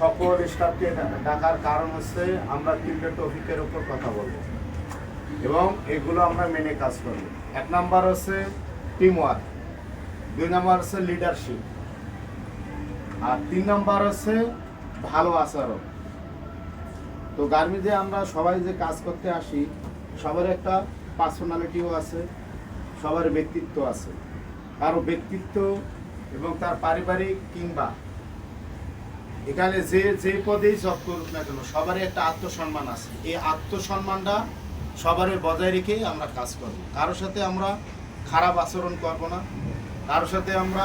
সকল স্টাফকে ডাকার কারণ হচ্ছে আমরা তিনটে টপিকের উপর কথা বলবো এবং এগুলো আমরা মেনে কাজ করব। 1 নাম্বার হচ্ছে টিম ওয়ার্ক, 2 নাম্বার হচ্ছে লিডারশিপ, আর 3 নাম্বার হচ্ছে ভালো আচরণ। তো গার্মেন্টসে আমরা সবাই যে কাজ করতে আসি সবার একটা পার্সোনালিটিও আছে, সবার ব্যক্তিত্ব আছে। কারো ব্যক্তিত্ব এবং তার পারিবারিক কিংবা এখানে যে পদেই জব করুক না কেন সবারই একটা আত্মসম্মান আছে। এই আত্মসম্মানটা সবারই বজায় রেখে আমরা কাজ করব। কারোর সাথে আমরা খারাপ আচরণ করব না, কারোর সাথে আমরা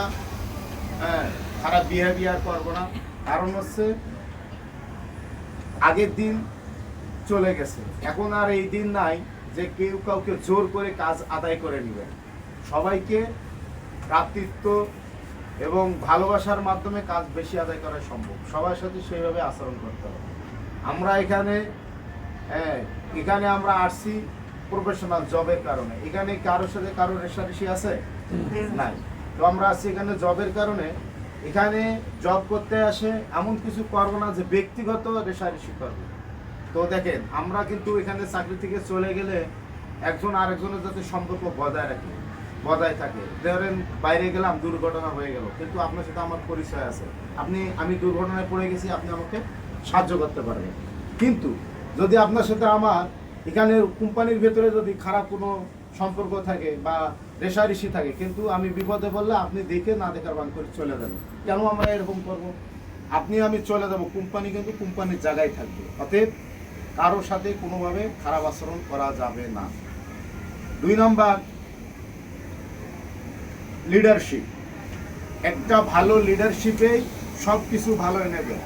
খারাপ বিহেভিয়ার করব না। কারণ হচ্ছে আগের দিন চলে গেছে, এখন আর এই দিন নাই যে কেউ কাউকে জোর করে কাজ আদায় করে নেবে। সবাইকে ভ্রাতৃত্ব এবং ভালোবাসার মাধ্যমে কাজ বেশি আদায় করা সম্ভব। সবার সাথে সেইভাবে আচরণ করতে হবে। আমরা এখানে আমরা আসছি প্রফেশনাল জবের কারণে। এখানে কারোর সাথে কারোর রেশারেশি আছে নাই। তো আমরা আসছি এখানে জবের কারণে। এখানে জব করতে আসে এমন কিছু করবো না যে ব্যক্তিগত রেশারেশি করবো। তো দেখেন আমরা কিন্তু এখানে চাকরি থেকে চলে গেলে একজন আরেকজনের যাতে সম্পর্ক বজায় থাকে। ধরেন বাইরে গেলাম, দুর্ঘটনা হয়ে গেল, কিন্তু আপনার সাথে আমার পরিচয় আছে, আমি দুর্ঘটনায় পড়ে গেছি, আপনি আমাকে সাহায্য করতে পারবেন। কিন্তু যদি আপনার সাথে আমার এখানে কোম্পানির ভেতরে যদি খারাপ কোনো সম্পর্ক থাকে বা রেশারেশি থাকে, কিন্তু আমি বিপদে বললে আপনি দেখে না দেখার বান করে চলে যাবেন। কেন আমরা এরকম করবো? আমি চলে যাব, কোম্পানি কিন্তু কোম্পানির জায়গায় থাকবে। অতএব কারোর সাথে কোনোভাবে খারাপ আচরণ করা যাবে না। 2 নাম্বার লিডারশিপ। একটা ভালো লিডারশিপেই সব কিছু ভালো এনে দেয়।